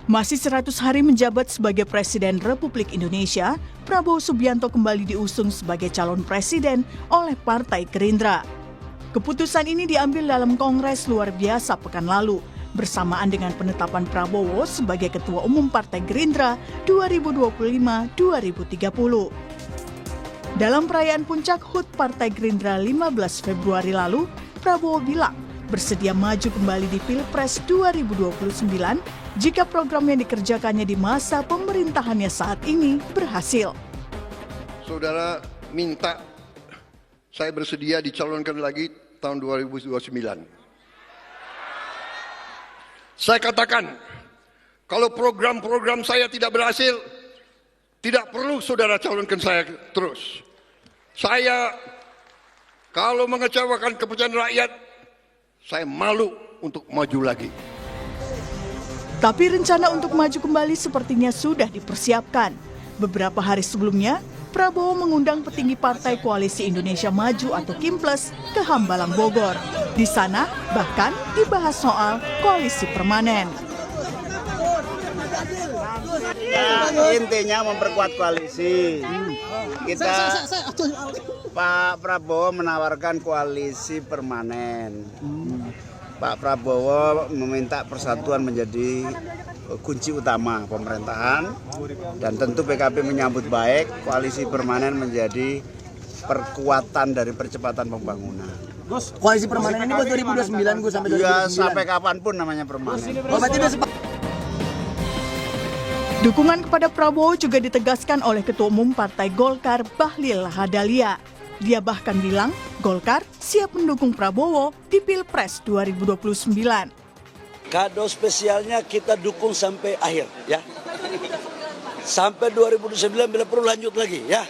Masih 100 hari menjabat sebagai Presiden Republik Indonesia, Prabowo Subianto kembali diusung sebagai calon presiden oleh Partai Gerindra. Keputusan ini diambil dalam Kongres luar biasa pekan lalu, bersamaan dengan penetapan Prabowo sebagai Ketua Umum Partai Gerindra 2025-2030. Dalam perayaan puncak HUT Partai Gerindra 15 Februari lalu, Prabowo bilang bersedia maju kembali di Pilpres 2029 jika program yang dikerjakannya di masa pemerintahannya saat ini berhasil. Saudara minta saya bersedia dicalonkan lagi tahun 2029. Saya katakan, kalau program-program saya tidak berhasil, tidak perlu saudara calonkan saya terus. Saya kalau mengecewakan kepercayaan rakyat, saya malu untuk maju lagi. Tapi rencana untuk maju kembali sepertinya sudah dipersiapkan. Beberapa hari sebelumnya, Prabowo mengundang petinggi Partai Koalisi Indonesia Maju atau KIMPLES ke Hambalang Bogor. Di sana bahkan dibahas soal koalisi permanen. Ya, intinya memperkuat koalisi. Pak Prabowo menawarkan koalisi permanen. Pak Prabowo meminta persatuan menjadi kunci utama pemerintahan, dan tentu PKB menyambut baik koalisi permanen menjadi perkuatan dari percepatan pembangunan. Gus, koalisi permanen ini buat 2029 Gus sampai 2029. Ya, sampai kapanpun namanya permanen. Dukungan kepada Prabowo juga ditegaskan oleh Ketua Umum Partai Golkar Bahlil Lahadalia. Dia bahkan bilang Golkar siap mendukung Prabowo di Pilpres 2029. Kado spesialnya kita dukung sampai akhir, ya. Sampai 2029 bila perlu lanjut lagi, ya.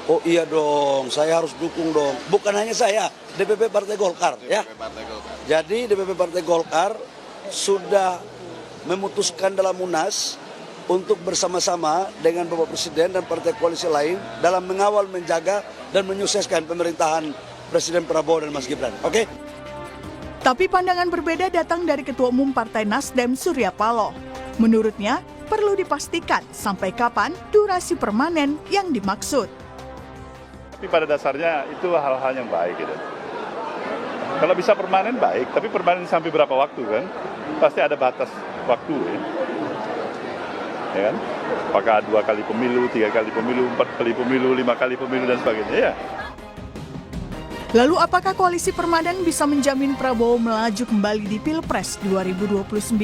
Oh iya dong, saya harus dukung dong. Bukan hanya saya, DPP Partai Golkar, ya. Jadi DPP Partai Golkar sudah memutuskan dalam Munas untuk bersama-sama dengan Bapak Presiden dan partai koalisi lain dalam mengawal, menjaga, dan menyukseskan pemerintahan Presiden Prabowo dan Mas Gibran. Oke? Tapi pandangan berbeda datang dari Ketua Umum Partai Nasdem Surya Paloh. Menurutnya, perlu dipastikan sampai kapan durasi permanen yang dimaksud. Tapi pada dasarnya itu hal-hal yang baik gitu. Kalau bisa permanen baik, tapi permanen sampai berapa waktu kan? Pasti ada batas waktu ya. Ya kan? Apakah 2 kali pemilu, 3 kali pemilu, 4 kali pemilu, 5 kali pemilu dan sebagainya ya. Lalu apakah koalisi permanen bisa menjamin Prabowo melaju kembali di Pilpres 2029?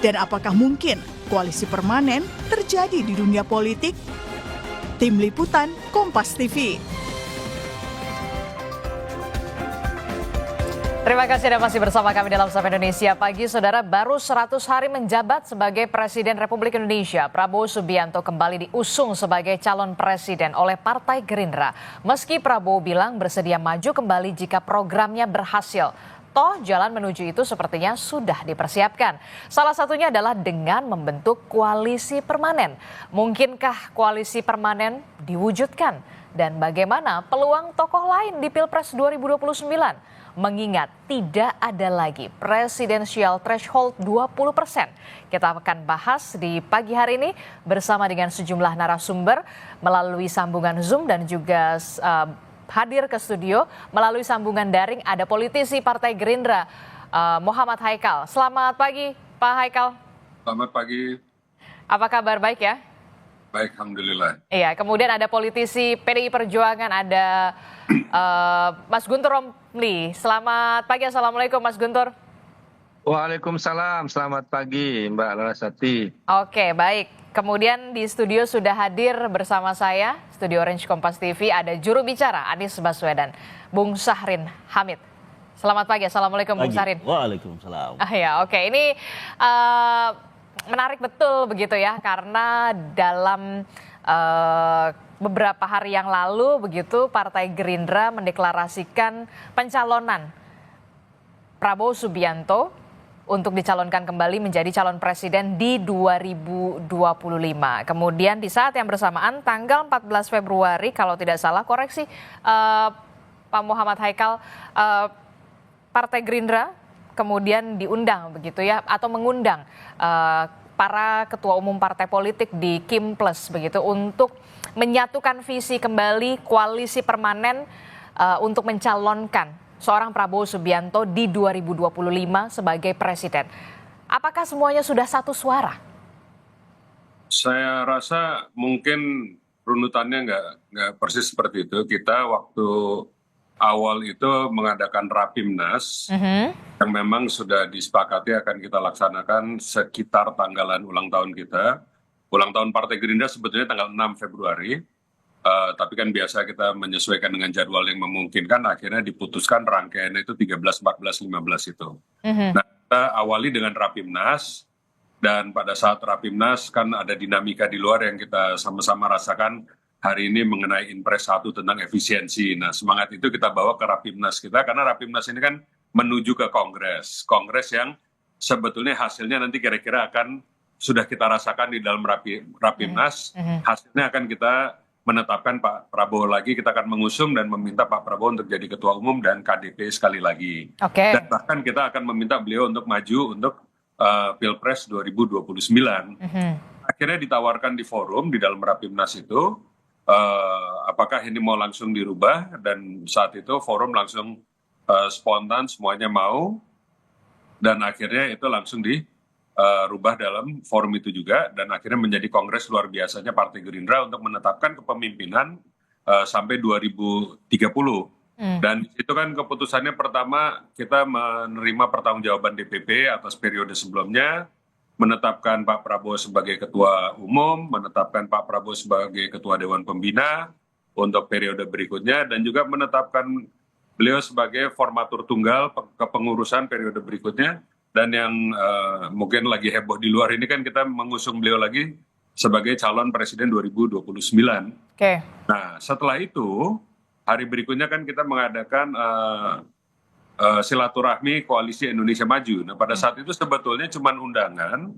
Dan apakah mungkin koalisi permanen terjadi di dunia politik? Tim Liputan Kompas TV. Terima kasih Anda masih bersama kami dalam Sapa Indonesia Pagi. Saudara, baru 100 hari menjabat sebagai Presiden Republik Indonesia, Prabowo Subianto kembali diusung sebagai calon presiden oleh Partai Gerindra. Meski Prabowo bilang bersedia maju kembali jika programnya berhasil. Toh jalan menuju itu sepertinya sudah dipersiapkan. Salah satunya adalah dengan membentuk koalisi permanen. Mungkinkah koalisi permanen diwujudkan? Dan bagaimana peluang tokoh lain di Pilpres 2029? Mengingat tidak ada lagi presidensial threshold 20%. Kita akan bahas di pagi hari ini bersama dengan sejumlah narasumber melalui sambungan Zoom dan juga hadir ke studio melalui sambungan daring ada politisi Partai Gerindra Muhammad Haikal. Selamat pagi Pak Haikal. Selamat pagi. Apa kabar, baik ya? Baik, alhamdulillah. Iya, kemudian ada politisi PDI Perjuangan, ada Mas Guntur Romli. Selamat pagi, assalamualaikum Mas Guntur. Waalaikumsalam, selamat pagi Mbak Larasati. Oke, baik. Kemudian di studio sudah hadir bersama saya, Studio Orange Kompas TV, ada juru bicara Anies Baswedan, Bung Syahrin Hamid. Selamat pagi, assalamualaikum Bung Syahrin. Waalaikumsalam. Ya, oke. Ini menarik betul begitu ya, karena dalam beberapa hari yang lalu begitu Partai Gerindra mendeklarasikan pencalonan Prabowo Subianto untuk dicalonkan kembali menjadi calon presiden di 2025. Kemudian di saat yang bersamaan tanggal 14 Februari kalau tidak salah, koreksi Pak Muhammad Haikal, Partai Gerindra kemudian diundang begitu ya, atau mengundang para ketua umum partai politik di Kim Plus begitu untuk menyatukan visi kembali koalisi permanen untuk mencalonkan seorang Prabowo Subianto di 2025 sebagai presiden. Apakah semuanya sudah satu suara? Saya rasa mungkin runutannya nggak persis seperti itu. Kita waktu awal itu mengadakan Rapimnas yang memang sudah disepakati akan kita laksanakan sekitar tanggalan ulang tahun kita. Ulang tahun Partai Gerindra sebetulnya tanggal 6 Februari, tapi kan biasa kita menyesuaikan dengan jadwal yang memungkinkan, akhirnya diputuskan rangkaiannya itu 13, 14, 15 itu. Nah, kita awali dengan Rapimnas, dan pada saat Rapimnas kan ada dinamika di luar yang kita sama-sama rasakan hari ini mengenai Impres 1 tentang efisiensi. Nah, semangat itu kita bawa ke Rapimnas kita, karena Rapimnas ini kan menuju ke Kongres. Kongres yang sebetulnya hasilnya nanti kira-kira akan sudah kita rasakan di dalam Rapimnas. Hasilnya akan kita menetapkan Pak Prabowo lagi, kita akan mengusung dan meminta Pak Prabowo untuk jadi Ketua Umum dan KDP sekali lagi. Dan bahkan kita akan meminta beliau untuk maju untuk Pilpres 2029. Akhirnya ditawarkan di forum di dalam Rapimnas itu, apakah ini mau langsung dirubah, dan saat itu forum langsung spontan semuanya mau, dan akhirnya itu langsung dirubah dalam forum itu juga, dan akhirnya menjadi kongres luar biasanya Partai Gerindra untuk menetapkan kepemimpinan sampai 2030. Dan itu kan keputusannya pertama kita menerima pertanggungjawaban DPP atas periode sebelumnya, menetapkan Pak Prabowo sebagai Ketua Umum, menetapkan Pak Prabowo sebagai Ketua Dewan Pembina untuk periode berikutnya, dan juga menetapkan beliau sebagai formatur tunggal kepengurusan periode berikutnya. Dan yang mungkin lagi heboh di luar ini kan kita mengusung beliau lagi sebagai calon presiden 2029. Nah, setelah itu hari berikutnya kan kita mengadakan silaturahmi Koalisi Indonesia Maju. Nah, pada saat itu sebetulnya cuma undangan,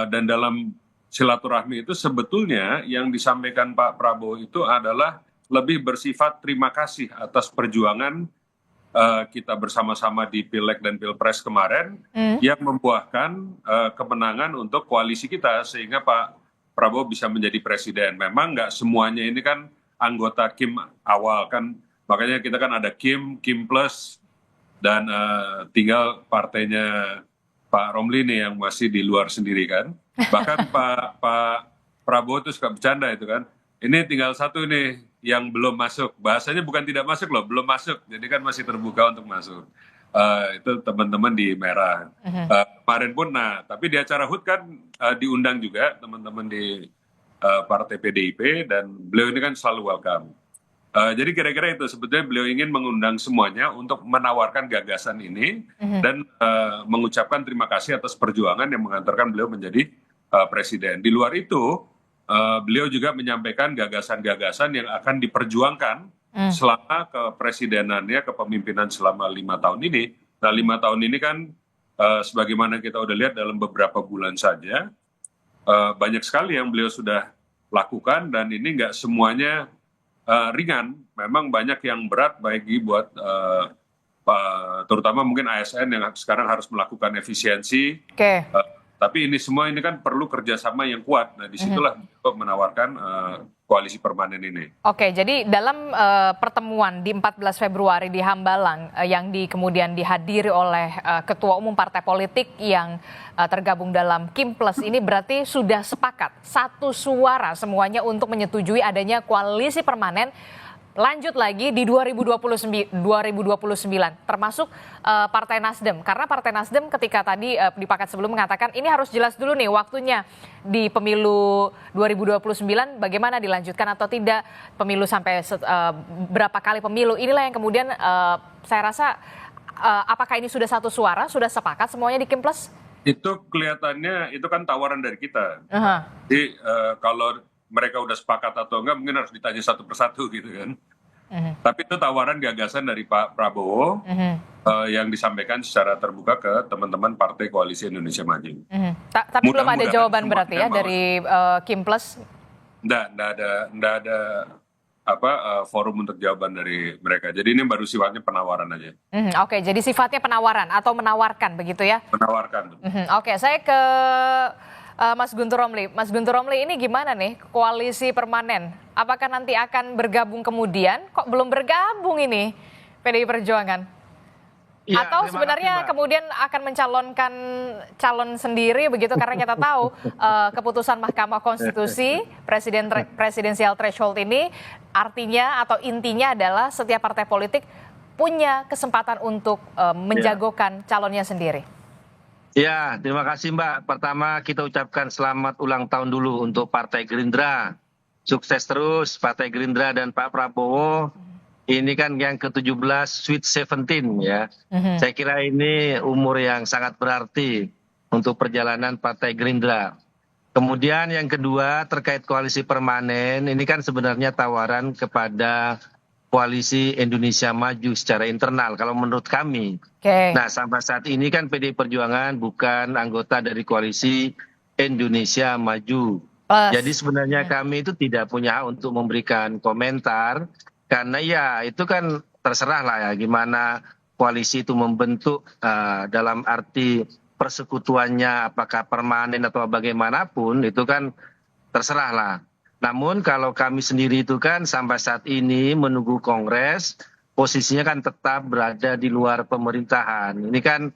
dan dalam silaturahmi itu sebetulnya yang disampaikan Pak Prabowo itu adalah lebih bersifat terima kasih atas perjuangan kita bersama-sama di Pileg dan Pilpres kemarin yang membuahkan kemenangan untuk koalisi kita sehingga Pak Prabowo bisa menjadi presiden. Memang nggak semuanya ini kan anggota Kim awal kan, makanya kita kan ada Kim Plus, dan tinggal partainya Pak Romli nih yang masih di luar sendiri kan. Bahkan Pak Prabowo itu suka bercanda itu kan, ini tinggal satu nih yang belum masuk, bahasanya bukan tidak masuk loh, belum masuk, jadi kan masih terbuka untuk masuk. Itu teman-teman di Merah. Kemarin pun, nah tapi di acara HUT kan diundang juga teman-teman di Partai PDIP, dan beliau ini kan selalu welcome. Jadi kira-kira itu sebetulnya beliau ingin mengundang semuanya untuk menawarkan gagasan ini dan mengucapkan terima kasih atas perjuangan yang mengantarkan beliau menjadi presiden. Di luar itu beliau juga menyampaikan gagasan-gagasan yang akan diperjuangkan selama kepresidenannya, kepemimpinan selama 5 tahun ini. Nah, 5 tahun ini kan sebagaimana kita udah lihat dalam beberapa bulan saja, banyak sekali yang beliau sudah lakukan, dan ini nggak semuanya ringan. Memang banyak yang berat bagi buat terutama mungkin ASN yang sekarang harus melakukan efisiensi. Tapi ini semua ini kan perlu kerjasama yang kuat. Nah, disitulah menawarkan koalisi permanen ini. Jadi dalam pertemuan di 14 Februari di Hambalang yang kemudian dihadiri oleh ketua umum partai politik yang tergabung dalam Kim Plus ini, berarti sudah sepakat satu suara semuanya untuk menyetujui adanya koalisi permanen lanjut lagi di 2029 termasuk Partai Nasdem, karena Partai Nasdem ketika tadi di paket sebelum mengatakan ini harus jelas dulu nih waktunya di pemilu 2029 bagaimana dilanjutkan atau tidak, pemilu sampai berapa kali pemilu, inilah yang kemudian saya rasa apakah ini sudah satu suara, sudah sepakat semuanya di Kim Plus? Itu kelihatannya itu kan tawaran dari kita. Jadi kalau mereka udah sepakat atau enggak mungkin harus ditanya satu persatu gitu kan. Tapi itu tawaran gagasan dari Pak Prabowo yang disampaikan secara terbuka ke teman-teman Partai Koalisi Indonesia Maju. Tapi belum ada jawaban berarti ya dari Kim Plus? Nggak ada forum untuk jawaban dari mereka. Jadi ini baru sifatnya penawaran aja. Oke, jadi sifatnya penawaran atau menawarkan begitu ya? Menawarkan. Oke, saya ke Mas Guntur Romli. Mas Guntur Romli, ini gimana nih koalisi permanen? Apakah nanti akan bergabung kemudian? Kok belum bergabung ini PDI Perjuangan? Ya, Atau terima sebenarnya kasih, Mbak. kemudian akan mencalonkan calon sendiri begitu, karena kita tahu keputusan Mahkamah Konstitusi presidensial threshold ini artinya atau intinya adalah setiap partai politik punya kesempatan untuk menjagokan calonnya sendiri. Ya, terima kasih Mbak. Pertama kita ucapkan selamat ulang tahun dulu untuk Partai Gerindra. Sukses terus Partai Gerindra dan Pak Prabowo. Ini kan yang ke-17 Sweet 17 ya. Saya kira ini umur yang sangat berarti untuk perjalanan Partai Gerindra. Kemudian yang kedua terkait koalisi permanen, ini kan sebenarnya tawaran kepada koalisi Indonesia Maju secara internal kalau menurut kami. Nah sampai saat ini kan PDI Perjuangan bukan anggota dari koalisi Indonesia Maju. Jadi sebenarnya kami itu tidak punya hak untuk memberikan komentar. Karena ya itu kan terserah lah ya gimana koalisi itu membentuk dalam arti persekutuannya apakah permanen atau bagaimanapun itu kan terserah lah. Namun kalau kami sendiri itu kan sampai saat ini menunggu Kongres posisinya kan tetap berada di luar pemerintahan. Ini kan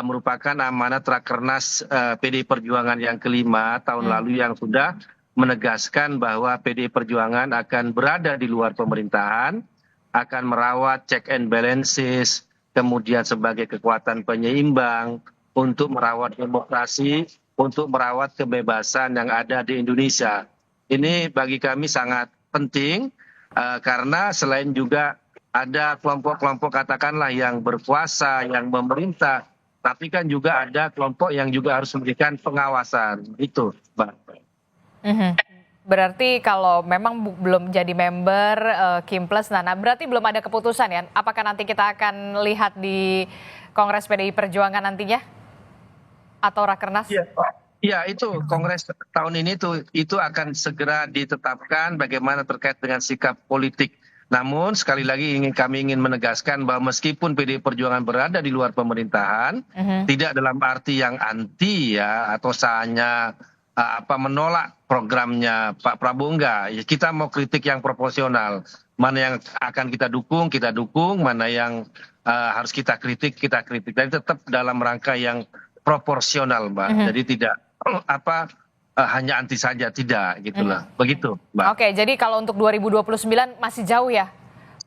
merupakan amanat Rakernas PDI Perjuangan yang kelima tahun lalu yang sudah menegaskan bahwa PDI Perjuangan akan berada di luar pemerintahan, akan merawat check and balances, kemudian sebagai kekuatan penyeimbang untuk merawat demokrasi, untuk merawat kebebasan yang ada di Indonesia. Ini bagi kami sangat penting karena selain juga ada kelompok-kelompok katakanlah yang berkuasa, yang memerintah, tapi kan juga ada kelompok yang juga harus memberikan pengawasan. Itu, Mbak. Berarti kalau memang belum jadi member Kimples, nah berarti belum ada keputusan ya? Apakah nanti kita akan lihat di Kongres PDI Perjuangan nantinya? Atau Rakernas? Ya itu Kongres tahun ini itu akan segera ditetapkan bagaimana terkait dengan sikap politik. Namun sekali lagi kami ingin menegaskan bahwa meskipun PDI Perjuangan berada di luar pemerintahan, tidak dalam arti yang anti ya atau hanya menolak programnya Pak Prabowo, enggak. Ya, kita mau kritik yang proporsional. Mana yang akan kita dukung, mana yang harus kita kritik. Jadi tetap dalam rangka yang proporsional, Mbak. Jadi tidak hanya anti saja, tidak gitulah. Begitu, Mbak. Oke, jadi kalau untuk 2029 masih jauh ya?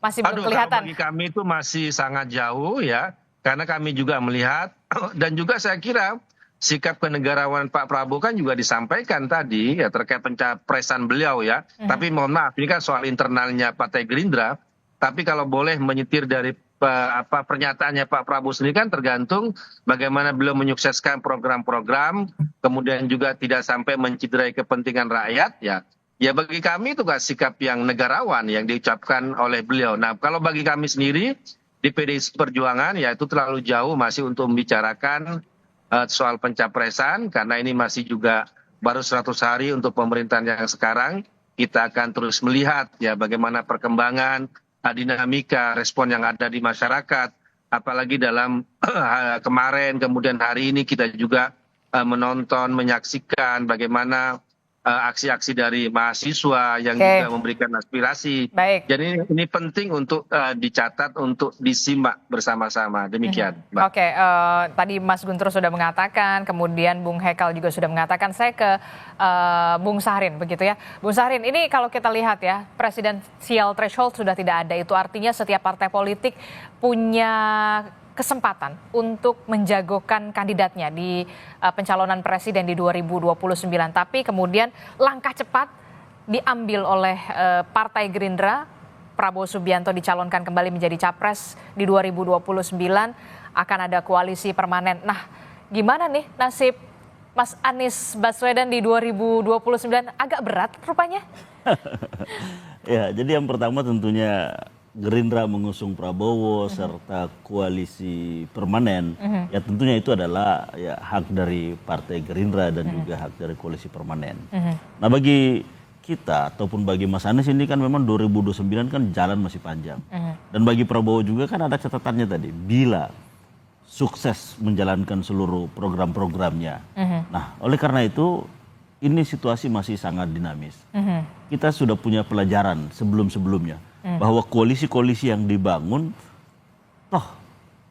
Masih belum kelihatan. Bagi kami itu masih sangat jauh ya. Karena kami juga melihat dan juga saya kira sikap kenegarawanan Pak Prabowo kan juga disampaikan tadi ya terkait pencapresan beliau ya. Tapi mohon maaf ini kan soal internalnya Partai Gerindra. Tapi kalau boleh menyetir dari pernyataannya Pak Prabowo sendiri kan tergantung bagaimana beliau menyukseskan program-program, kemudian juga tidak sampai menciderai kepentingan rakyat ya. Ya bagi kami itu kan sikap yang negarawan yang diucapkan oleh beliau. Nah kalau bagi kami sendiri di PDI Perjuangan ya itu terlalu jauh masih untuk membicarakan soal pencapresan karena ini masih juga baru 100 hari untuk pemerintahan yang sekarang. Kita akan terus melihat ya bagaimana perkembangan dinamika respon yang ada di masyarakat, apalagi dalam kemarin kemudian hari ini kita juga menonton menyaksikan bagaimana aksi-aksi dari mahasiswa yang juga memberikan aspirasi. Jadi ini penting untuk dicatat, untuk disimak bersama-sama. Demikian, Mbak. Oke, tadi Mas Guntur sudah mengatakan, kemudian Bung Hekal juga sudah mengatakan. Saya ke Bung Sahrin, begitu ya. Bung Sahrin, ini kalau kita lihat ya, presidensial threshold sudah tidak ada. Itu artinya setiap partai politik punya kesempatan untuk menjagokan kandidatnya di pencalonan presiden di 2029. Tapi kemudian langkah cepat diambil oleh Partai Gerindra. Prabowo Subianto dicalonkan kembali menjadi capres di 2029. Akan ada koalisi permanen. Nah, gimana nih nasib Mas Anies Baswedan di 2029? Agak berat rupanya. Ya, jadi yang pertama tentunya Gerindra mengusung Prabowo serta koalisi permanen, ya tentunya itu adalah ya hak dari Partai Gerindra dan juga hak dari koalisi permanen. Nah bagi kita ataupun bagi Mas Anies ini kan memang 2029 kan jalan masih panjang. Dan bagi Prabowo juga kan ada catatannya tadi, bila sukses menjalankan seluruh program-programnya. Nah, oleh karena itu ini situasi masih sangat dinamis. Kita sudah punya pelajaran sebelum-sebelumnya bahwa koalisi-koalisi yang dibangun toh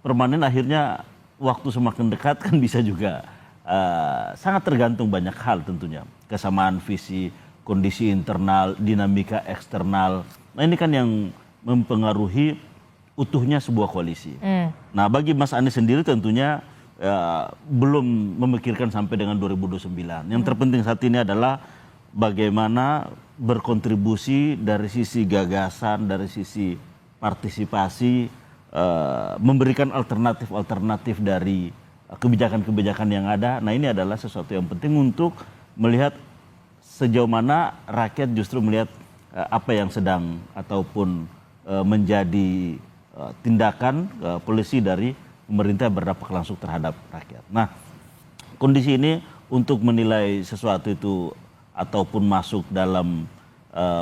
permanen akhirnya waktu semakin dekat kan bisa juga sangat tergantung banyak hal tentunya. Kesamaan visi, kondisi internal, dinamika eksternal. Nah ini kan yang mempengaruhi utuhnya sebuah koalisi. Nah bagi Mas Anies sendiri tentunya belum memikirkan sampai dengan 2029. Yang terpenting saat ini adalah bagaimana berkontribusi dari sisi gagasan, dari sisi partisipasi, memberikan alternatif-alternatif dari kebijakan-kebijakan yang ada. Nah ini adalah sesuatu yang penting untuk melihat sejauh mana rakyat justru melihat apa yang sedang ataupun menjadi tindakan polisi dari pemerintah yang berdampak langsung terhadap rakyat. Nah, kondisi ini untuk menilai sesuatu itu ataupun masuk dalam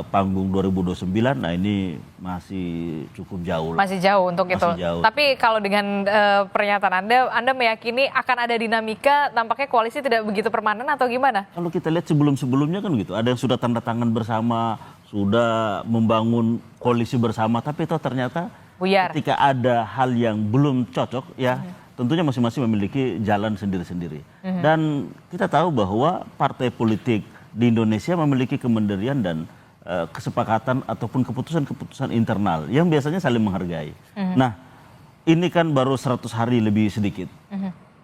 panggung 2029, nah ini masih cukup jauh. Masih jauh untuk itu. Jauh. Tapi kalau dengan pernyataan Anda meyakini akan ada dinamika, tampaknya koalisi tidak begitu permanen atau gimana? Kalau kita lihat sebelum-sebelumnya kan gitu, ada yang sudah tanda tangan bersama, sudah membangun koalisi bersama, tapi itu ternyata buyar. Ketika ada hal yang belum cocok, ya tentunya masing-masing memiliki jalan sendiri-sendiri. Dan kita tahu bahwa partai politik di Indonesia memiliki kemandirian dan kesepakatan ataupun keputusan-keputusan internal yang biasanya saling menghargai. Nah, ini kan baru 100 hari lebih sedikit.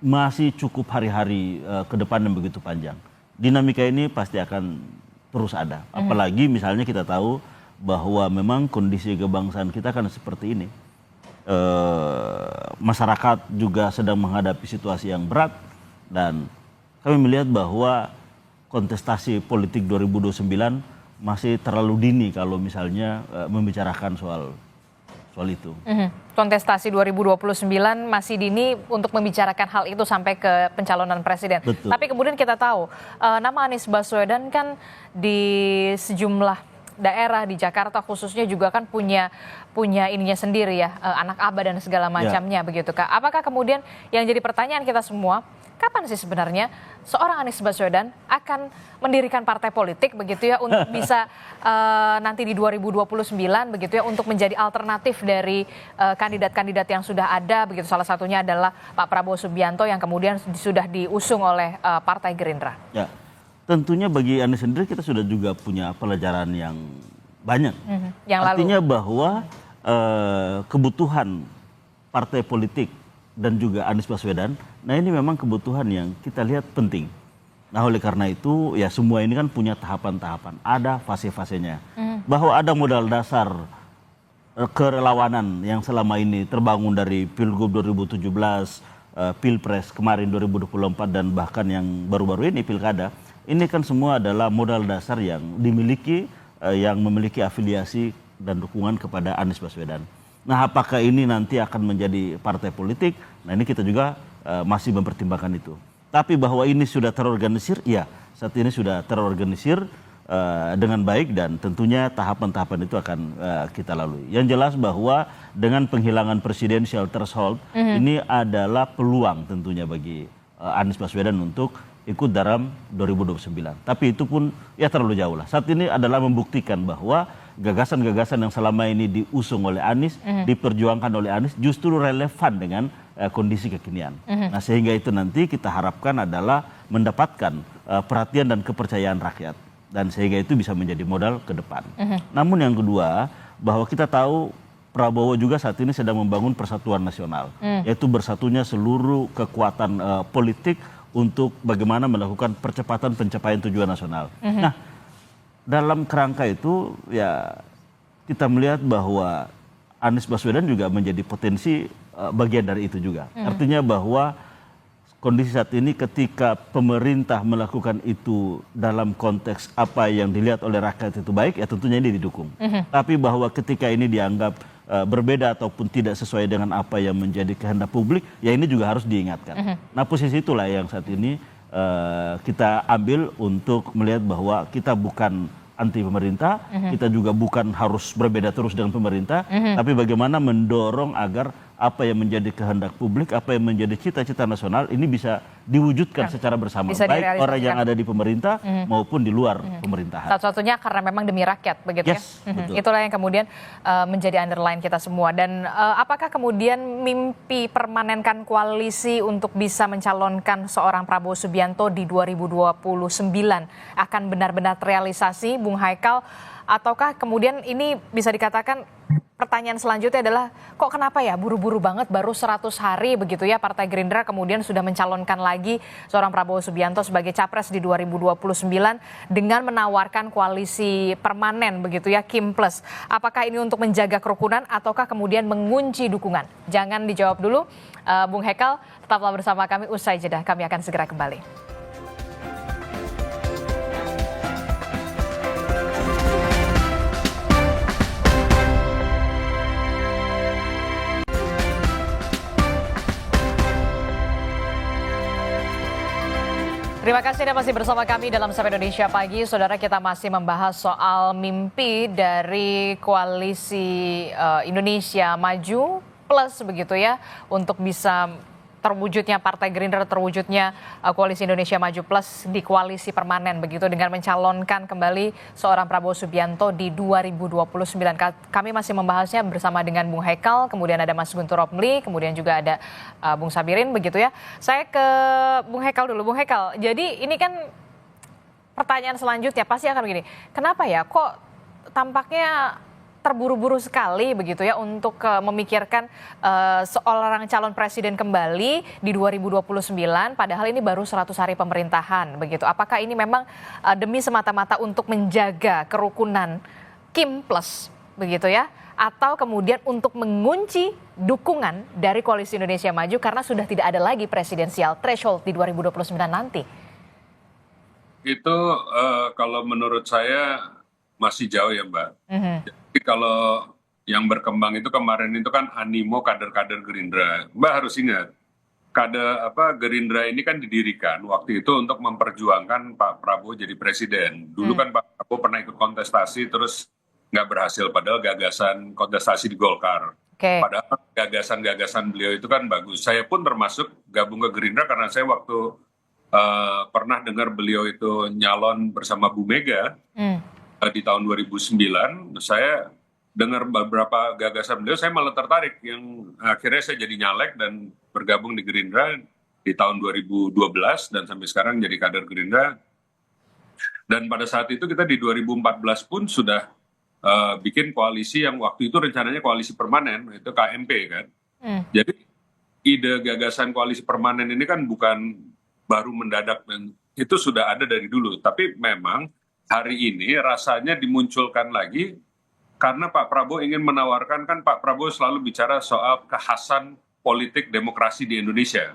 Masih cukup hari-hari ke depan yang begitu panjang. Dinamika ini pasti akan terus ada. Apalagi misalnya kita tahu bahwa memang kondisi kebangsaan kita kan seperti ini. Masyarakat juga sedang menghadapi situasi yang berat dan kami melihat bahwa kontestasi politik 2029 masih terlalu dini kalau misalnya membicarakan soal itu. Kontestasi 2029 masih dini untuk membicarakan hal itu sampai ke pencalonan presiden. Betul. Tapi kemudian kita tahu nama Anies Baswedan kan di sejumlah daerah di Jakarta khususnya juga kan punya ininya sendiri ya, anak aba dan segala macamnya begitu Kak. Apakah kemudian yang jadi pertanyaan kita semua, kapan sih sebenarnya seorang Anies Baswedan akan mendirikan partai politik begitu ya untuk bisa nanti di 2029 begitu ya untuk menjadi alternatif dari kandidat-kandidat yang sudah ada begitu, salah satunya adalah Pak Prabowo Subianto yang kemudian sudah diusung oleh Partai Gerindra. Ya, tentunya bagi Anies sendiri kita sudah juga punya pelajaran yang banyak. Yang Artinya lalu. bahwa kebutuhan partai politik dan juga Anies Baswedan, nah ini memang kebutuhan yang kita lihat penting. Nah oleh karena itu ya semua ini kan punya tahapan-tahapan, ada fase-fasenya. Bahwa ada modal dasar kerelawanan yang selama ini terbangun dari Pilgub 2017, Pilpres kemarin 2024 dan bahkan yang baru-baru ini Pilkada, ini kan semua adalah modal dasar yang dimiliki, yang memiliki afiliasi dan dukungan kepada Anies Baswedan. Nah apakah ini nanti akan menjadi partai politik? Nah ini kita juga masih mempertimbangkan itu. Tapi bahwa ini sudah terorganisir, ya saat ini sudah terorganisir dengan baik dan tentunya tahapan-tahapan itu akan kita lalui. Yang jelas bahwa dengan penghilangan presidensial threshold ini adalah peluang tentunya bagi Anies Baswedan untuk ikut dalam 2029. Tapi itu pun ya terlalu jauh lah. Saat ini adalah membuktikan bahwa gagasan-gagasan yang selama ini diusung oleh Anies, diperjuangkan oleh Anies justru relevan dengan kondisi kekinian. Nah sehingga itu nanti kita harapkan adalah mendapatkan perhatian dan kepercayaan rakyat. Dan sehingga itu bisa menjadi modal ke depan. Namun yang kedua, bahwa kita tahu Prabowo juga saat ini sedang membangun persatuan nasional. Yaitu bersatunya seluruh kekuatan politik untuk bagaimana melakukan percepatan pencapaian tujuan nasional. Nah, dalam kerangka itu ya kita melihat bahwa Anies Baswedan juga menjadi potensi bagian dari itu juga. Artinya bahwa kondisi saat ini ketika pemerintah melakukan itu dalam konteks apa yang dilihat oleh rakyat itu baik, ya tentunya ini didukung. Tapi bahwa ketika ini dianggap berbeda ataupun tidak sesuai dengan apa yang menjadi kehendak publik, ya ini juga harus diingatkan. Nah posisi itulah yang saat ini kita ambil untuk melihat bahwa kita bukan anti pemerintah, kita juga bukan harus berbeda terus dengan pemerintah, tapi bagaimana mendorong agar apa yang menjadi kehendak publik, apa yang menjadi cita-cita nasional ini bisa diwujudkan secara bersama, Bisa baik orang direalisasikan. yang ada di pemerintah maupun di luar pemerintahan. Satu-satunya karena memang demi rakyat, begitu Yes, ya. betul. Itulah yang kemudian menjadi underline kita semua. Dan apakah kemudian mimpi permanenkan koalisi untuk bisa mencalonkan seorang Prabowo Subianto di 2029 akan benar-benar terrealisasi, Bung Haikal? Ataukah kemudian ini bisa dikatakan pertanyaan selanjutnya adalah kok kenapa ya buru-buru banget baru 100 hari begitu ya Partai Gerindra kemudian sudah mencalonkan lagi seorang Prabowo Subianto sebagai capres di 2029 dengan menawarkan koalisi permanen begitu ya Kim Plus. Apakah ini untuk menjaga kerukunan ataukah kemudian mengunci dukungan? Jangan dijawab dulu, Bung Haikal, tetaplah bersama kami usai jeda. Kami akan segera kembali. Terima kasih Anda masih bersama kami dalam Sapa Indonesia Pagi. Saudara, kita masih membahas soal mimpi dari koalisi Indonesia Maju Plus begitu ya, untuk bisa terwujudnya Partai Gerindra, terwujudnya koalisi Indonesia Maju Plus di koalisi permanen begitu dengan mencalonkan kembali seorang Prabowo Subianto di 2029. Kami masih membahasnya bersama dengan Bung Haikal, kemudian ada Mas Guntur Romli, kemudian juga ada Bung Sabirin begitu ya. Saya ke Bung Haikal dulu. Bung Haikal, jadi ini kan pertanyaan selanjutnya pasti akan begini. Kenapa ya kok tampaknya terburu-buru sekali begitu ya untuk memikirkan seorang calon presiden kembali di 2029 padahal ini baru 100 hari pemerintahan begitu. Apakah ini memang demi semata-mata untuk menjaga kerukunan Kim Plus begitu ya, atau kemudian untuk mengunci dukungan dari koalisi Indonesia Maju karena sudah tidak ada lagi presidensial threshold di 2029 nanti? Itu kalau menurut saya masih jauh ya Mbak. Jadi kalau yang berkembang itu kemarin itu kan animo kader-kader Gerindra. Mbak harus ingat, Gerindra ini kan didirikan waktu itu untuk memperjuangkan Pak Prabowo jadi presiden. Dulu kan Pak Prabowo pernah ikut kontestasi terus nggak berhasil, padahal gagasan kontestasi di Golkar. Padahal gagasan-gagasan beliau itu kan bagus. Saya pun termasuk gabung ke Gerindra karena saya waktu pernah dengar beliau itu nyalon bersama Bu Mega di tahun 2009, saya dengar beberapa gagasan beliau, saya malah tertarik, yang akhirnya saya jadi nyalek dan bergabung di Gerindra di tahun 2012 dan sampai sekarang jadi kader Gerindra. Dan pada saat itu kita di 2014 pun sudah bikin koalisi yang waktu itu rencananya koalisi permanen, itu KMP kan. Jadi ide gagasan koalisi permanen ini kan bukan baru mendadak, dan itu sudah ada dari dulu, tapi memang hari ini rasanya dimunculkan lagi karena Pak Prabowo ingin menawarkan, kan Pak Prabowo selalu bicara soal kekhasan politik demokrasi di Indonesia.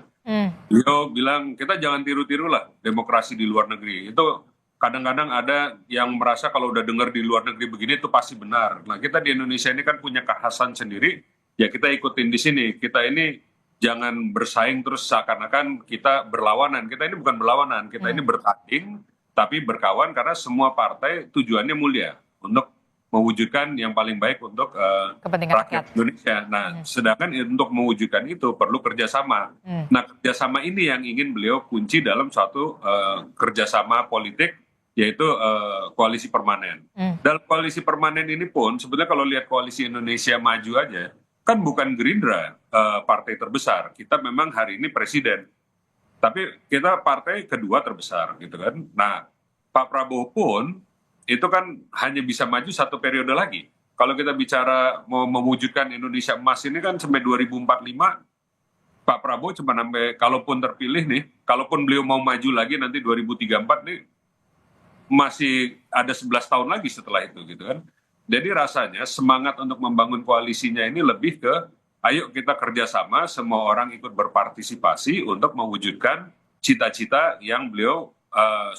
Beliau bilang kita jangan tiru-tiru lah demokrasi di luar negeri. Itu kadang-kadang ada yang merasa kalau udah dengar di luar negeri begini itu pasti benar. Nah, kita di Indonesia ini kan punya kekhasan sendiri, ya kita ikutin di sini. Kita ini jangan bersaing terus seakan-akan kita berlawanan. Kita ini bukan berlawanan, kita ini bertanding tapi berkawan karena semua partai tujuannya mulia untuk mewujudkan yang paling baik untuk rakyat Indonesia. Nah, sedangkan untuk mewujudkan itu perlu kerjasama. Nah, kerjasama ini yang ingin beliau kunci dalam suatu kerjasama politik, yaitu koalisi permanen. Dalam koalisi permanen ini pun sebetulnya kalau lihat koalisi Indonesia Maju aja, kan bukan Gerindra partai terbesar. Kita memang hari ini presiden. Tapi kita partai kedua terbesar gitu kan. Nah, Pak Prabowo pun itu kan hanya bisa maju satu periode lagi. Kalau kita bicara mau mewujudkan Indonesia emas ini kan sampai 2045, Pak Prabowo cuma sampai, kalaupun terpilih nih, kalaupun beliau mau maju lagi nanti 2034 nih, masih ada 11 tahun lagi setelah itu gitu kan. Jadi rasanya semangat untuk membangun koalisinya ini lebih ke ayo kita kerjasama, semua orang ikut berpartisipasi untuk mewujudkan cita-cita yang beliau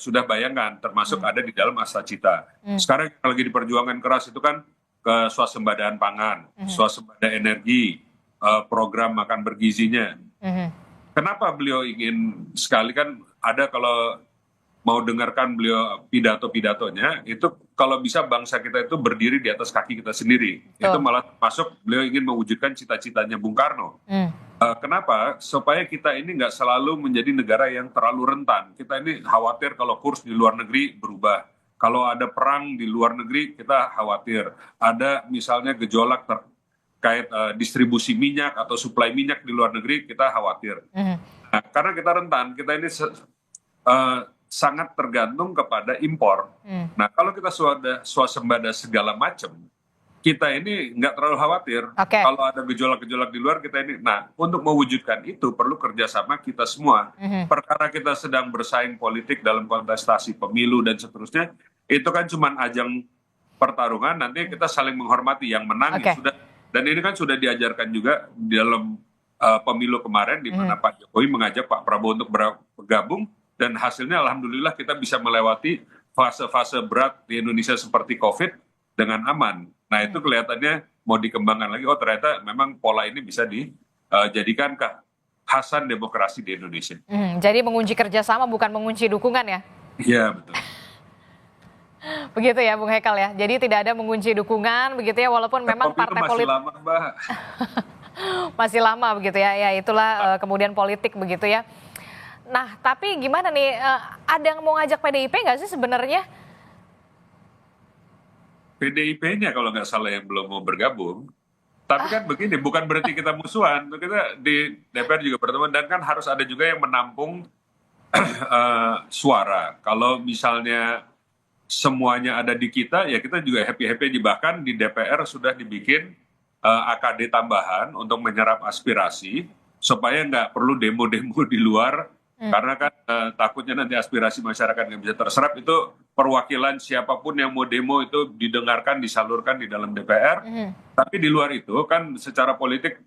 sudah bayangkan, termasuk ada di dalam Asacita. Sekarang lagi diperjuangkan keras itu kan ke swasembadaan pangan, swasembada energi, program makan bergizinya. Kenapa beliau ingin sekali, kan ada kalau mau dengarkan beliau pidato-pidatonya, itu kalau bisa bangsa kita itu berdiri di atas kaki kita sendiri. Itu malah masuk beliau ingin mewujudkan cita-citanya Bung Karno. Kenapa? Supaya kita ini nggak selalu menjadi negara yang terlalu rentan. Kita ini khawatir kalau kurs di luar negeri berubah. Kalau ada perang di luar negeri, kita khawatir. Ada misalnya gejolak terkait distribusi minyak atau suplai minyak di luar negeri, kita khawatir. Nah, karena kita rentan, kita ini sangat tergantung kepada impor. Nah, kalau kita swasembada segala macam, kita ini nggak terlalu khawatir. Kalau ada gejolak-gejolak di luar, kita ini. Nah, untuk mewujudkan itu perlu kerjasama kita semua. Perkara kita sedang bersaing politik dalam kontestasi pemilu dan seterusnya, itu kan cuma ajang pertarungan. Nanti kita saling menghormati, yang menang ya sudah. Dan ini kan sudah diajarkan juga di dalam pemilu kemarin, di mana Pak Jokowi mengajak Pak Prabowo untuk bergabung. Dan hasilnya alhamdulillah kita bisa melewati fase-fase berat di Indonesia seperti COVID dengan aman. Nah itu kelihatannya mau dikembangkan lagi, oh ternyata memang pola ini bisa dijadikan kekhasan demokrasi di Indonesia. Jadi mengunci kerjasama bukan mengunci dukungan ya? Iya betul. Begitu ya Bung Hekal ya, jadi tidak ada mengunci dukungan begitu ya, walaupun memang partai politik. Masih lama Mbak. Masih lama begitu ya, ya itulah kemudian politik begitu ya. Nah, tapi gimana nih, ada yang mau ngajak PDIP nggak sih sebenarnya? PDIP-nya kalau nggak salah yang belum mau bergabung. Tapi kan begini, bukan berarti kita musuhan. Kita di DPR juga berteman, dan kan harus ada juga yang menampung suara. Kalau misalnya semuanya ada di kita, ya kita juga happy-happy aja. Bahkan di DPR sudah dibikin AKD tambahan untuk menyerap aspirasi, supaya nggak perlu demo-demo di luar. Karena kan takutnya nanti aspirasi masyarakat nggak bisa terserap, itu perwakilan siapapun yang mau demo itu didengarkan, disalurkan di dalam DPR. Tapi di luar itu kan secara politik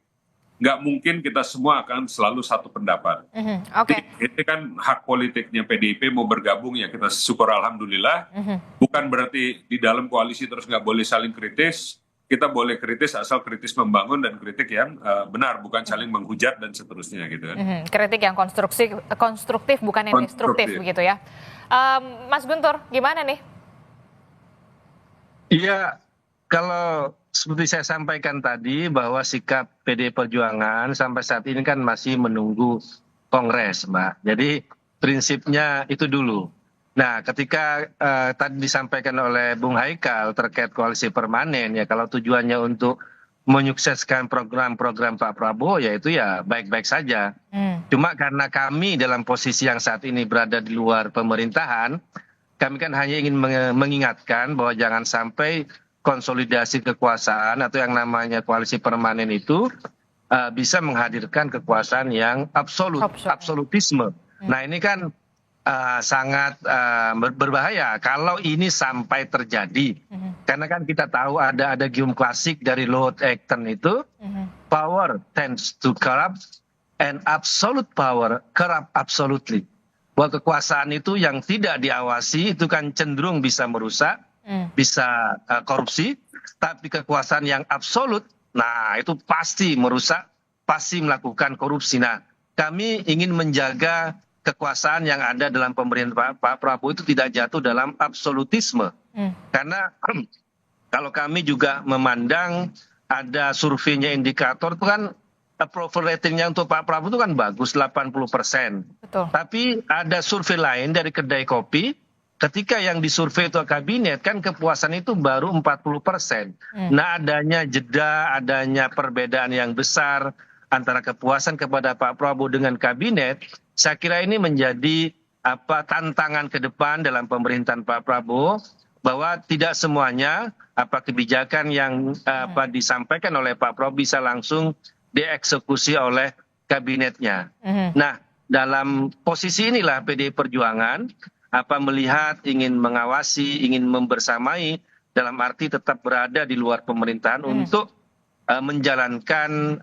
nggak mungkin kita semua akan selalu satu pendapat. Ini kan hak politiknya PDIP mau bergabung, ya kita syukur alhamdulillah. Bukan berarti di dalam koalisi terus nggak boleh saling kritis. Kita boleh kritis asal kritis membangun dan kritik yang benar, bukan saling menghujat dan seterusnya gitu kan. Kritik yang konstruktif bukan yang destruktif begitu ya. Mas Guntur, gimana nih? Iya, kalau seperti saya sampaikan tadi bahwa sikap PD Perjuangan sampai saat ini kan masih menunggu Kongres, Mbak. Jadi prinsipnya itu dulu. Nah, ketika tadi disampaikan oleh Bung Haikal terkait koalisi permanen, ya kalau tujuannya untuk menyukseskan program-program Pak Prabowo, ya itu ya baik-baik saja. Cuma karena kami dalam posisi yang saat ini berada di luar pemerintahan, kami kan hanya ingin mengingatkan bahwa jangan sampai konsolidasi kekuasaan atau yang namanya koalisi permanen itu bisa menghadirkan kekuasaan yang absolutisme. Nah ini kan sangat berbahaya kalau ini sampai terjadi. Karena kan kita tahu ada gium klasik dari Lord Acton itu, power tends to corrupt and absolute power corrupt absolutely. Bahwa kekuasaan itu yang tidak diawasi itu kan cenderung bisa merusak, bisa korupsi, tapi kekuasaan yang absolut, nah itu pasti merusak, pasti melakukan korupsi. Nah, kami ingin menjaga kekuasaan yang ada dalam pemerintahan Pak Prabowo itu tidak jatuh dalam absolutisme. Karena kalau kami juga memandang ada surveinya indikator itu kan approval ratingnya untuk Pak Prabowo itu kan bagus 80%. Betul. Tapi ada survei lain dari kedai kopi, ketika yang disurvei itu kabinet kan kepuasan itu baru 40%. Nah adanya jeda, adanya perbedaan yang besar antara kepuasan kepada Pak Prabowo dengan kabinet, saya kira ini menjadi tantangan ke depan dalam pemerintahan Pak Prabowo, bahwa tidak semuanya kebijakan yang disampaikan oleh Pak Prabowo bisa langsung dieksekusi oleh kabinetnya. Nah, dalam posisi inilah PDI Perjuangan melihat, ingin mengawasi, ingin membersamai, dalam arti tetap berada di luar pemerintahan untuk menjalankan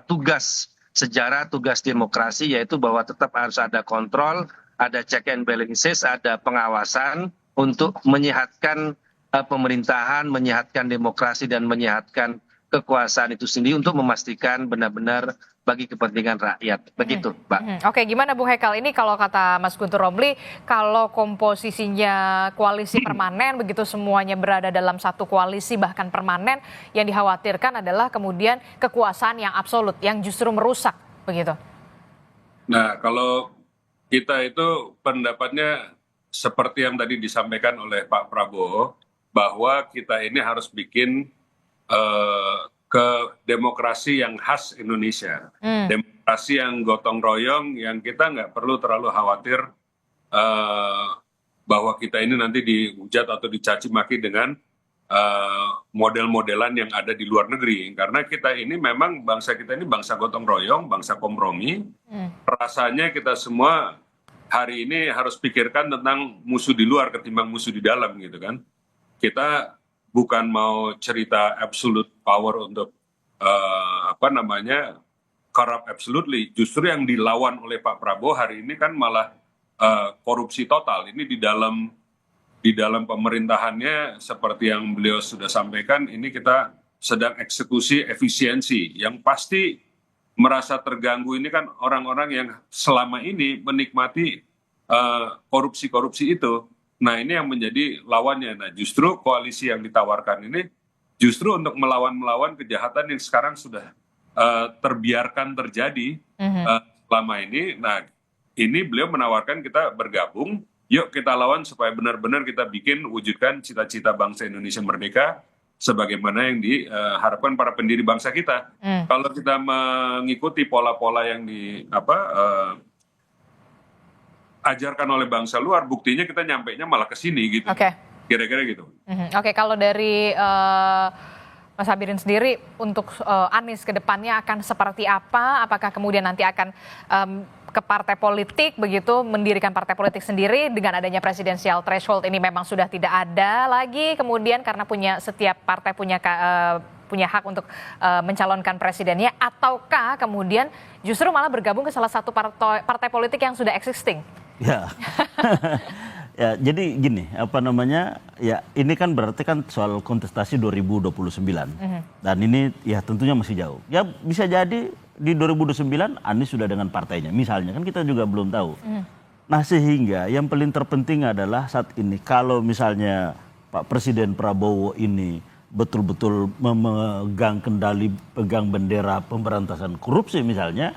tugas sejarah, tugas demokrasi, yaitu bahwa tetap harus ada kontrol, ada check and balances, ada pengawasan untuk menyehatkan pemerintahan, menyehatkan demokrasi, dan menyehatkan kekuasaan itu sendiri untuk memastikan benar-benar bagi kepentingan rakyat. Begitu, Mbak. Oke, gimana Bung Hekal? Ini kalau kata Mas Guntur Romli, kalau komposisinya koalisi permanen, begitu semuanya berada dalam satu koalisi bahkan permanen, yang dikhawatirkan adalah kemudian kekuasaan yang absolut, yang justru merusak, begitu. Nah, kalau kita itu pendapatnya seperti yang tadi disampaikan oleh Pak Prabowo, bahwa kita ini harus bikin ke demokrasi yang khas Indonesia. Demokrasi yang gotong royong, yang kita nggak perlu terlalu khawatir bahwa kita ini nanti dihujat atau dicaci maki dengan model-modelan yang ada di luar negeri. Karena kita ini memang, bangsa kita ini bangsa gotong royong, bangsa kompromi. Rasanya kita semua hari ini harus pikirkan tentang musuh di luar ketimbang musuh di dalam gitu kan. Kita bukan mau cerita absolute power untuk corrupt absolutely. Justru yang dilawan oleh Pak Prabowo hari ini kan malah korupsi total. Ini di dalam pemerintahannya seperti yang beliau sudah sampaikan, ini kita sedang eksekusi efisiensi. Yang pasti merasa terganggu ini kan orang-orang yang selama ini menikmati korupsi-korupsi itu. Nah, ini yang menjadi lawannya. Nah, justru koalisi yang ditawarkan ini justru untuk melawan kejahatan yang sekarang sudah terbiarkan terjadi selama ini. Nah, ini beliau menawarkan kita bergabung, yuk kita lawan supaya benar-benar kita wujudkan cita-cita bangsa Indonesia merdeka sebagaimana yang diharapkan para pendiri bangsa kita. Kalau kita mengikuti pola-pola yang ajarkan oleh bangsa luar, buktinya kita nyampainya malah ke sini gitu. Kira-kira gitu. Oke, kalau dari Mas Sabirin sendiri, untuk Anies ke depannya akan seperti apa? Apakah kemudian nanti akan ke partai politik begitu, mendirikan partai politik sendiri dengan adanya presidensial threshold ini memang sudah tidak ada lagi, kemudian karena setiap partai punya hak untuk mencalonkan presidennya, ataukah kemudian justru malah bergabung ke salah satu partai politik yang sudah existing? Ya. Ya, jadi gini, ya ini kan berarti kan soal kontestasi 2029. Dan ini ya tentunya masih jauh. Ya bisa jadi di 2029 Anies sudah dengan partainya, misalnya, kan kita juga belum tahu. Nah, sehingga yang paling terpenting adalah saat ini kalau misalnya Pak Presiden Prabowo ini betul-betul memegang kendali, pegang bendera pemberantasan korupsi misalnya,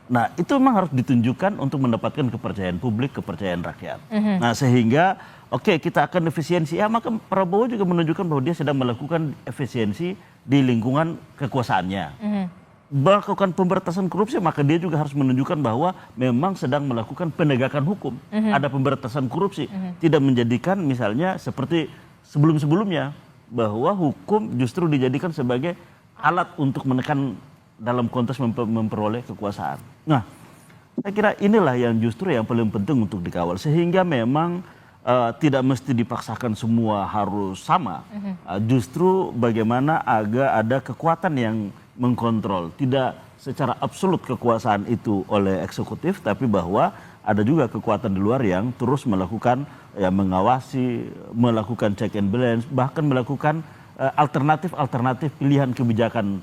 nah itu memang harus ditunjukkan untuk mendapatkan kepercayaan publik, kepercayaan rakyat. Nah, sehingga kita akan efisiensi, ya maka Prabowo juga menunjukkan bahwa dia sedang melakukan efisiensi di lingkungan kekuasaannya. Melakukan pemberantasan korupsi, maka dia juga harus menunjukkan bahwa memang sedang melakukan penegakan hukum. Ada pemberantasan korupsi, tidak menjadikan misalnya seperti sebelum-sebelumnya, bahwa hukum justru dijadikan sebagai alat untuk menekan dalam konteks memperoleh kekuasaan. Nah, saya kira inilah yang justru yang paling penting untuk dikawal, sehingga memang tidak mesti dipaksakan semua harus sama. Justru bagaimana agar ada kekuatan yang mengkontrol, tidak secara absolut kekuasaan itu oleh eksekutif, tapi bahwa ada juga kekuatan di luar yang terus melakukan mengawasi, melakukan check and balance, bahkan melakukan alternatif pilihan kebijakan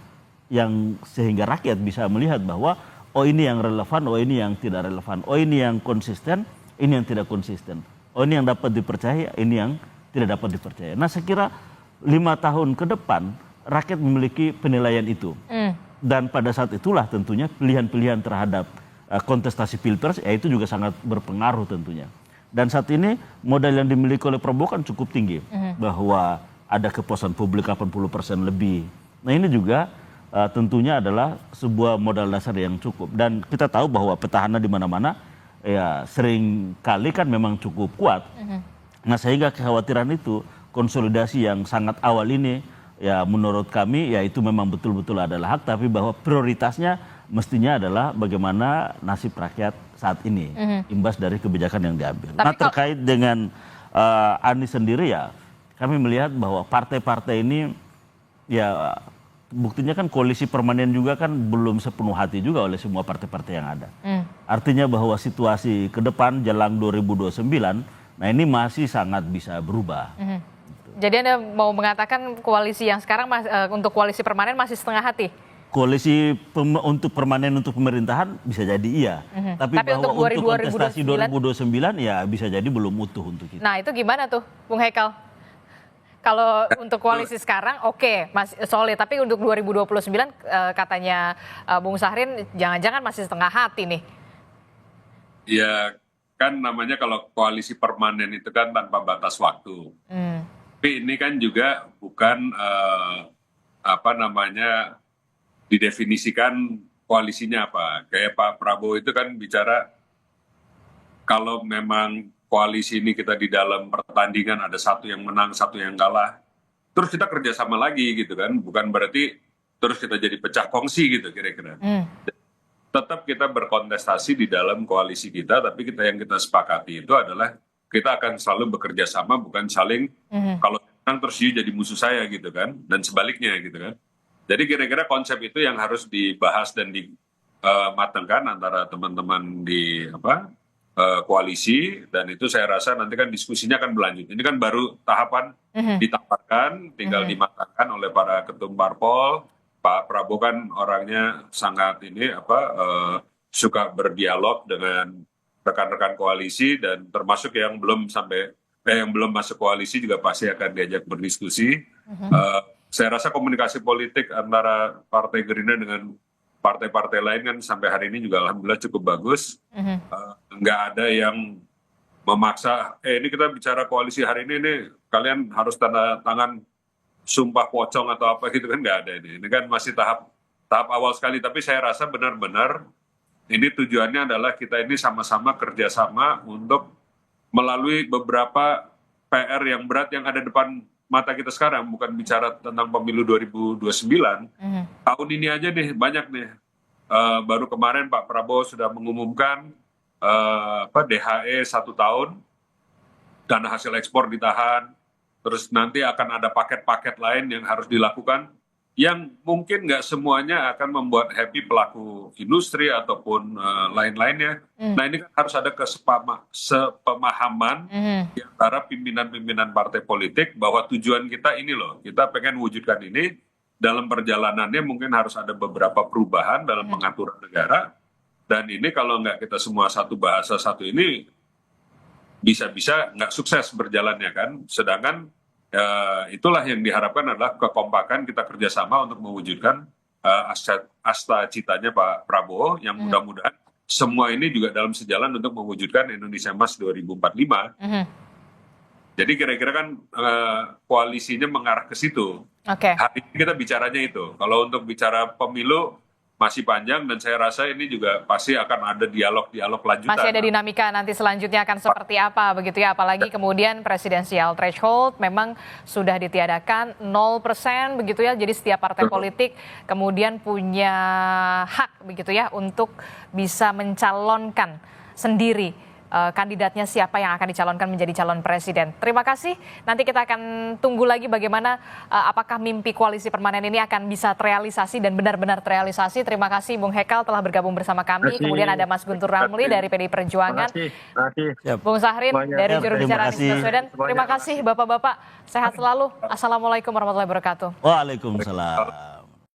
yang sehingga rakyat bisa melihat bahwa oh ini yang relevan, oh ini yang tidak relevan, oh ini yang konsisten, ini yang tidak konsisten, oh ini yang dapat dipercaya, ini yang tidak dapat dipercaya. Nah, saya kira 5 tahun ke depan rakyat memiliki penilaian itu. Dan pada saat itulah tentunya pilihan-pilihan terhadap kontestasi pilpres itu juga sangat berpengaruh tentunya. Dan saat ini modal yang dimiliki oleh Prabowo kan cukup tinggi, bahwa ada kepuasan publik 80% lebih. Nah, ini juga tentunya adalah sebuah modal dasar yang cukup. Dan kita tahu bahwa petahana di mana-mana ya sering kali kan memang cukup kuat. Nah, sehingga kekhawatiran itu, konsolidasi yang sangat awal ini ya menurut kami ya itu memang betul-betul adalah hak, tapi bahwa prioritasnya mestinya adalah bagaimana nasib rakyat saat ini, imbas dari kebijakan yang diambil. Nah, terkait dengan Anies sendiri ya, kami melihat bahwa partai-partai ini ya buktinya kan koalisi permanen juga kan belum sepenuh hati juga oleh semua partai-partai yang ada. Artinya bahwa situasi ke depan jelang 2029, nah ini masih sangat bisa berubah. Jadi Anda mau mengatakan koalisi yang sekarang untuk koalisi permanen masih setengah hati? Koalisi untuk permanen untuk pemerintahan bisa jadi iya. Tapi untuk bahwa untuk 2029? kontestasi 2029 ya bisa jadi belum utuh untuk kita. Nah itu gimana tuh Bung Hekal? Kalau untuk koalisi sekarang oke, masih solid. Tapi untuk 2029 katanya Bung Syahrin jangan-jangan masih setengah hati nih. Ya kan namanya kalau koalisi permanen itu kan tanpa batas waktu. Tapi ini kan juga bukan didefinisikan koalisinya apa. Kayak Pak Prabowo itu kan bicara kalau memang koalisi ini kita di dalam pertandingan ada satu yang menang, satu yang kalah, terus kita kerjasama lagi gitu kan, bukan berarti terus kita jadi pecah kongsi gitu kira-kira. Tetap kita berkontestasi di dalam koalisi kita, tapi yang kita sepakati itu adalah kita akan selalu bekerja sama, bukan saling kalau menang terus jadi musuh saya gitu kan, dan sebaliknya gitu kan. Jadi kira-kira konsep itu yang harus dibahas dan dimatangkan antara teman-teman di koalisi, dan itu saya rasa nanti kan diskusinya akan berlanjut. Ini kan baru tahapan ditawarkan, tinggal dimatangkan oleh para ketum parpol. Pak Prabowo kan orangnya sangat suka berdialog dengan rekan-rekan koalisi, dan termasuk yang belum masuk koalisi juga pasti akan diajak berdiskusi. Saya rasa komunikasi politik antara Partai Gerindra dengan partai-partai lain kan sampai hari ini juga alhamdulillah cukup bagus. Nggak ada yang memaksa, ini kita bicara koalisi hari ini kalian harus tanda tangan sumpah pocong atau apa gitu kan, nggak ada ini. Ini kan masih tahap awal sekali, tapi saya rasa benar-benar ini tujuannya adalah kita ini sama-sama kerjasama untuk melalui beberapa PR yang berat yang ada depan mata kita sekarang, bukan bicara tentang pemilu 2029. Tahun ini aja nih banyak nih. Baru kemarin Pak Prabowo sudah mengumumkan DHE 1 tahun, dana hasil ekspor ditahan, terus nanti akan ada paket-paket lain yang harus dilakukan, yang mungkin nggak semuanya akan membuat happy pelaku industri ataupun lain-lainnya. Nah ini kan harus ada sepemahaman di antara pimpinan-pimpinan partai politik bahwa tujuan kita ini loh, kita pengen wujudkan ini. Dalam perjalanannya mungkin harus ada beberapa perubahan dalam pengaturan negara, dan ini kalau nggak kita semua satu bahasa satu ini bisa-bisa nggak sukses berjalannya kan. Sedangkan itulah yang diharapkan adalah kekompakan kita kerjasama untuk mewujudkan asta citanya Pak Prabowo, yang mudah-mudahan semua ini juga dalam sejalan untuk mewujudkan Indonesia Emas 2045. Jadi kira-kira kan koalisinya mengarah ke situ. Hari ini kita bicaranya itu. Kalau untuk bicara pemilu masih panjang, dan saya rasa ini juga pasti akan ada dialog-dialog lanjutan. Masih ada dinamika nanti selanjutnya akan seperti apa begitu ya, apalagi kemudian presidensial threshold memang sudah ditiadakan 0% begitu ya, jadi setiap partai politik kemudian punya hak begitu ya untuk bisa mencalonkan sendiri kandidatnya siapa yang akan dicalonkan menjadi calon presiden. Terima kasih. Nanti kita akan tunggu lagi bagaimana apakah mimpi koalisi permanen ini akan bisa terrealisasi dan benar-benar terrealisasi. Terima kasih Bung Hekal telah bergabung bersama kami. Kemudian ada Mas Guntur Ramli dari PDI Perjuangan. Bung Syahrin dari juru bicara Anies Baswedan. Terima kasih Bapak-bapak. Sehat selalu. Assalamualaikum warahmatullahi wabarakatuh. Waalaikumsalam.